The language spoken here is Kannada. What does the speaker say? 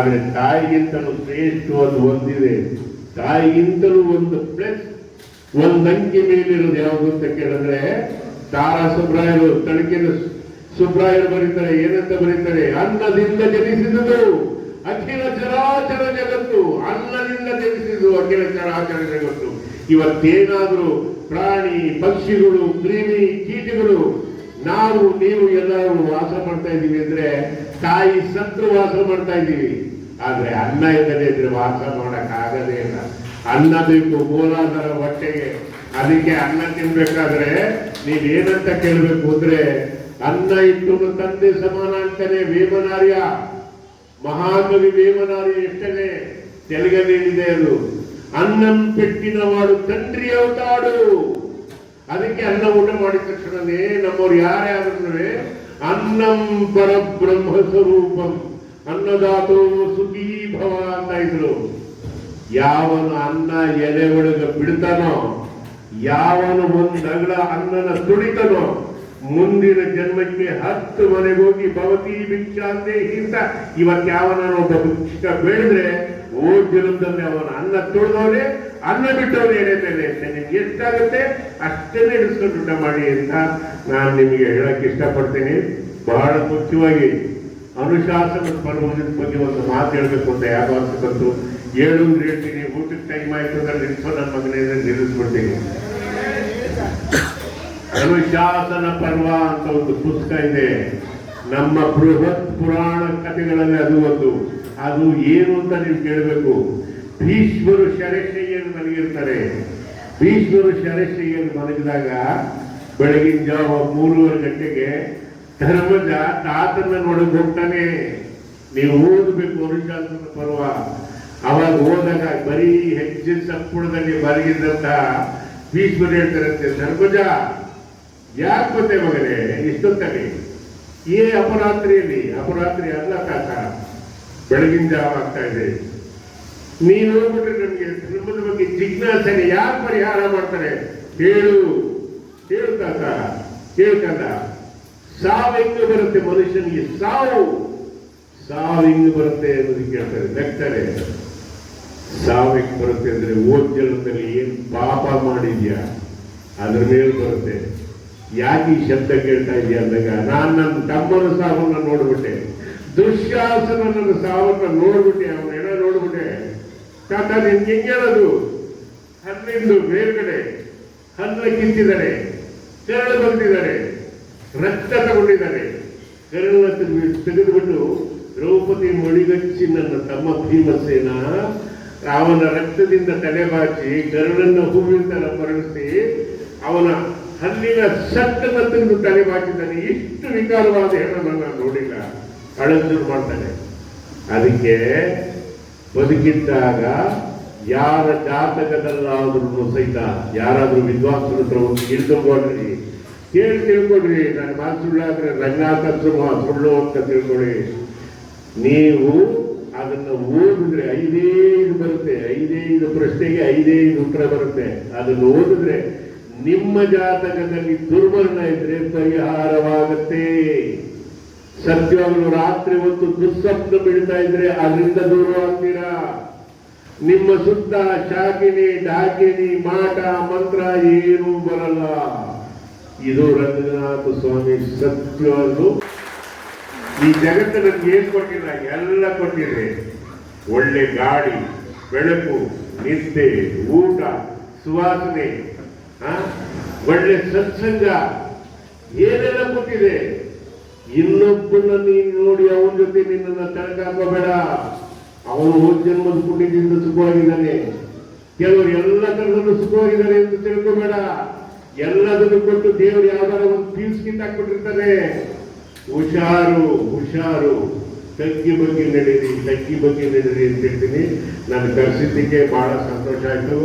ಆದ್ರೆ ತಾಯಿಗಿಂತಲೂ ಶ್ರೇಷ್ಠವಾದ ಒಂದಿದೆ. ತಾಯಿಗಿಂತಲೂ ಒಂದು ಪ್ಲಸ್ ಒಂದು ಅಂಕಿ ಮೇಲಿರೋದು ಯಾವುದು ಅಂತ ಕೇಳಿದ್ರೆ ತಾರಾ ಸುಬ್ರಾಯರು ತಳಕಿನ ಸುಬ್ರಾಯರು ಬರೀತಾರೆ. ಏನಂತ ಬರೀತಾರೆ? ಅನ್ನದಿಂದ ಜನಿಸಿದುದು ಅಖಿಲ ಚರಾಚರ ಜಗತ್ತು. ಅನ್ನದಿಂದ ಜನಿಸಿದ್ದು ಅಖಿಲ ಚರಾಚರ ಜಗತ್ತು. ಇವತ್ತೇನಾದ್ರೂ ಪ್ರಾಣಿ ಪಕ್ಷಿಗಳು ಕ್ರಿಮಿ ಕೀಟಗಳು ನಾವು ನೀವು ಎಲ್ಲರೂ ವಾಸ ಮಾಡ್ತಾ ಇದ್ದೀವಿ ಅಂದ್ರೆ ತಾಯಿ ಸತ್ರು ವಾಸ ಮಾಡ್ತಾ ಇದ್ದೀವಿ. ಆದ್ರೆ ಅನ್ನ ಇಲ್ಲದೆ ಇದ್ರೆ ವಾಸ ಮಾಡಕ್ ಆಗದೇ ಇಲ್ಲ. ಅನ್ನ ಬೇಕು ಮೂಲಾಧಾರ ಹೊಟ್ಟೆಗೆ. ಅದಕ್ಕೆ ಅನ್ನ ತಿನ್ಬೇಕಾದ್ರೆ ನೀವೇನಂತ ಕೇಳ್ಬೇಕು ಅಂದ್ರೆ ಅನ್ನ ಇಟ್ಟು ತಂದೆ ಸಮಾನ ಅಂತಾನೆ ವೇಮನಾರ್ಯ, ಮಹಾಕವಿ ವೇಮನಾರ್ಯ ಎಷ್ಟನೇ ತೆಲುಗಲ್ಲಿದೆ ಅದು. ಅನ್ನಂ ಪೆಟ್ಟಿನವಾಡು ತಂಡ್ರಿ ಅವತಾಡು. ಅದಕ್ಕೆ ಅನ್ನ ಊಟ ಮಾಡಿದ ತಕ್ಷಣನೇ ನಮ್ಮವ್ರು ಯಾರೇ ಆದ್ರೂ ಅನ್ನಂ ಪರಬ್ರಹ್ಮ ಸ್ವರೂಪಂ ಅನ್ನದಾತೋ ಸುಖೀ ಭವ ಅಂತ ಇದ್ರು. ಯಾವನು ಅನ್ನ ಎಲೆ ಒಳಗ ಬಿಡ್ತಾನೋ, ಯಾವನು ಒಂದು ಅಗಲ ಅನ್ನನ ತುಳಿತಾನೋ, ಮುಂದಿನ ಜನ್ಮಕ್ಕೆ 10 ಮನೆಗೆ ಹೋಗಿ ಭವತಿ ಭಿಕ್ಷಾಂತೆ ಹಿಂತ ಇವತ್ತು ಯಾವನ ಒಬ್ಬ ಭಿಕ್ಷ ಬೇಡಿದ್ರೆ ಓ ಜನ್ಮದಲ್ಲಿ ಅವನ ಅನ್ನ ತುಳಿದವನೇ ಅನ್ನ ಬಿಟ್ಟವನು ಏನೇತೇನೆ ಅಂತ ನಿಮ್ಗೆ ಎಷ್ಟಾಗುತ್ತೆ ಅಷ್ಟನ್ನೇ ಇಡಿಸ್ಕೊಂಡು ಊಟ ಮಾಡಿ ಅಂತ ನಾನು ನಿಮಗೆ ಹೇಳಕ್ ಇಷ್ಟಪಡ್ತೀನಿ. ಬಹಳ ಮುಖ್ಯವಾಗಿ ಅನುಶಾಸನದ ಪರ್ವದ ಬಗ್ಗೆ ಒಂದು ಮಾತು ಹೇಳ್ಬೇಕು ಅಂತ ಯಾವ ಬಂತು ಹೇಳು ಅಂದ್ರೆ ಹೇಳ್ತೀನಿ. ಊಟಕ್ಕೆ ಟೈಮ್ ಆಯ್ತು ಅಂದ್ರೆ ನಿಲ್ಸೋ ನನ್ನ ಮಗನೇ ನಿಲ್ಲಿಸ್ಬಿಡ್ತೀನಿ. ಅನುಶಾಸನ ಪರ್ವ ಅಂತ ಒಂದು ಪುಸ್ತಕ ಇದೆ ನಮ್ಮ ಬೃಹತ್ ಪುರಾಣ ಕಥೆಗಳಲ್ಲಿ. ಅದು ಒಂದು ಅದು ಏನು ಅಂತ ನೀವು ಕೇಳಬೇಕು. ಭೀಷ್ಮರು ಶರಶಯ್ಯನು ಮಲಗಿರ್ತಾರೆ. ಭೀಷ್ಮರು ಶರಶಯ್ಯನು ಮಲಗಿದಾಗ ಬೆಳಗಿನ ಜಾವ 3:30 ಗಂಟೆಗೆ ಧರ್ಮಜ ತಾತನ್ನ ನೋಡಕ್ ಹೋಗ್ತಾನೆ. ನೀವು ಓದಬೇಕು ಅನುಶಾಸನ ಪರ್ವ. ಅವಾಗ ಹೋದಾಗ ಬರೀ ಹೆಜ್ಜೆ ಸಪ್ಪುಳದಲ್ಲಿ ಮಲಗಿದ್ದಂತ ಭೀಷ್ಮರು ಹೇಳ್ತಾರಂತೆ, ಧರ್ಮಜ ಯಾಕೆ ಬಂದೆ ಮಗನೇ ಇಷ್ಟೊತ್ತಲ್ಲಿ? ಅಪರಾತ್ರಿಯಲ್ಲಿ? ಅಪರಾತ್ರಿ ಅಲ್ಲ ತಾತ, ಬೆಳಗಿನ ಜಾವ ಆಗ್ತಾ ಇದೆ. ನೀನು ಹೋಗ್ಬಿಟ್ರೆ ನಮ್ಗೆ ಧರ್ಮದ ಬಗ್ಗೆ ಜಿಜ್ಞಾಸನೆ ಯಾರು ಪರಿಹಾರ ಮಾಡ್ತಾರೆ? ಹೇಳು ಹೇಳು ತಾತ, ಕೇಳ್ಕಂದ. ಸಾವು ಹೆಂಗೆ ಬರುತ್ತೆ ಮನುಷ್ಯನಿಗೆ? ಸಾವು ಹೆಂಗೆ ಬರುತ್ತೆ ಅನ್ನೋದಕ್ಕೆ ಕೇಳ್ತಾರೆ, ನಗ್ತಾರೆ. ಸಾವು ಹೆಂಗೆ ಬರುತ್ತೆ ಅಂದ್ರೆ ಓದ್ಜಲದಲ್ಲಿ ಏನ್ ಪಾಪ ಮಾಡಿದ್ಯಾ ಅದ್ರ ಮೇಲೆ ಬರುತ್ತೆ. ಯಾಕೆ ಈ ಶಬ್ದ ಕೇಳ್ತಾ ಇದೆಯಾ ಅಂದಾಗ ನಾನು ನನ್ನ ತಮ್ಮನ ಸಾವನ್ನ ನೋಡ್ಬಿಟ್ಟೆ, ದುಶ್ಯಾಸನ ನನ್ನ ಸಾವನ್ನ ನೋಡ್ಬಿಟ್ಟೆ, ಅವನ ಹೆಣ ನೋಡ್ಬಿಟ್ಟೆ. ತಾತ ನಿನ್ಗೆ ಹೆಂಗೆ ಹೇಳೋದು? ಹಲ್ಲಿಂದು ಮೇಲ್ಗಡೆ ಹಲ್ಲ ಕಿತ್ತಿದ್ದಾರೆ, ಕರಳು ಬಂದಿದ್ದಾರೆ, ರಕ್ತ ತಗೊಂಡಿದ್ದಾರೆ. ಕರಳನ್ನ ತೆಗೆದುಬಿಟ್ಟು ದ್ರೌಪದಿ ಮಳಿಗಚ್ಚಿ ನನ್ನ ತಮ್ಮ ಭೀಮಸೇನ ಅವನ ರಕ್ತದಿಂದ ತಲೆ ಬಾಚಿ ಕರಳನ್ನು ಹೂವಿನ ಮರಳಿಸಿ ಅವನ ಹಲ್ಲಿನ ಸಟ್ಟನ್ನು ತೆಗೆದು ತಲೆ ಬಾಚಿದ್ದಾನೆ. ಇಷ್ಟು ವಿಕಾರವಾದ ಹೆಣ್ಣನ್ನು ನಾನು ನೋಡಿಲ್ಲ. ಅಳಂಜೂರು ಮಾಡ್ತಾನೆ. ಅದಕ್ಕೆ ಬದುಕಿದ್ದಾಗ ಯಾರ ಜಾತಕದಲ್ಲಾದ್ರೂ ಸಹಿತ ಯಾರಾದ್ರೂ ವಿದ್ವಾಂಸರ ಹತ್ರ ಒಂದು ಇಳ್ದುಕೊಡ್ರಿ, ಕೇಳಿ ತಿಳ್ಕೊಡ್ರಿ. ನನ್ನ ಮಾತು ಸುಳ್ಳಾದ್ರೆ ರಂಗನಾಥ ಸುಳ್ಳು ಅಂತ ತಿಳ್ಕೊಳ್ಳಿ. ನೀವು ಅದನ್ನ ಓದಿದ್ರೆ 5 ಬರುತ್ತೆ. 5 ಪ್ರಶ್ನೆಗೆ 5 ಉತ್ತರ ಬರುತ್ತೆ. ಅದನ್ನು ಓದಿದ್ರೆ ನಿಮ್ಮ ಜಾತಕದಲ್ಲಿ ದುರ್ಮರಣ ಇದ್ರೆ ಪರಿಹಾರವಾಗುತ್ತೆ. ಸತ್ಯವಾಗಲು ರಾತ್ರಿ ಹೊತ್ತು ದುಸ್ವಪ್ನ ಬೀಳ್ತಾ ಇದ್ರೆ ಅದರಿಂದ ದೂರವಾಗ್ತೀರಾ. ನಿಮ್ಮ ಸುತ್ತ ಶಾಕಿನಿ ಡಾಕಿನಿ ಮಾಟ ಮಂತ್ರ ಏನೂ ಬರಲ್ಲ. ಇದು ರಂಗನಾಥ ಸ್ವಾಮಿ ಸತ್ಯವನ್ನು. ಈ ಜಗತ್ತು ನನ್ಗೆ ಏನ್ ಕೊಟ್ಟಿಲ್ಲ, ಎಲ್ಲ ಕೊಟ್ಟಿದೆ. ಒಳ್ಳೆ ಗಾಳಿ, ಬೆಳಕು, ನಿದ್ದೆ, ಊಟ, ಸುವಾಸನೆ, ಒಳ್ಳೆ ಸತ್ಸಂಗ, ಏನೆಲ್ಲ ಕೊಟ್ಟಿದೆ. ಇನ್ನೊಬ್ಬನ ನೀನು ನೋಡಿ ಅವನ ಜೊತೆ ನಿನ್ನನ್ನು ತಳಕಾಕೋಬೇಡ. ಅವನು ಹೋದ ಜನ್ಮದ ಪುಣ್ಯದಿಂದ ಸುಖವಾಗಿದ್ದಾನೆ. ಕೆಲವರು ಎಲ್ಲ ತರದಲ್ಲೂ ಸುಖವಾಗಿದ್ದಾರೆ ಎಂದು ತಿಳ್ಕೋಬೇಡ. ಎಲ್ಲದನ್ನು ಕೊಟ್ಟು ದೇವರು ಯಾವ್ದಾರ ಒಂದು ಪೀಸ್ ಕಿತ್ತಾಕ್ಬಿಟ್ಟಿರ್ತಾರೆ. ಹುಷಾರು. ತಗ್ಗಿ ಬಗ್ಗೆ ನಡೀರಿ ಅಂತ ಹೇಳ್ತೀನಿ. ನಾನು ಕರೆಸಿದ್ದಕ್ಕೆ ಬಹಳ ಸಂತೋಷ ಆಯ್ತು.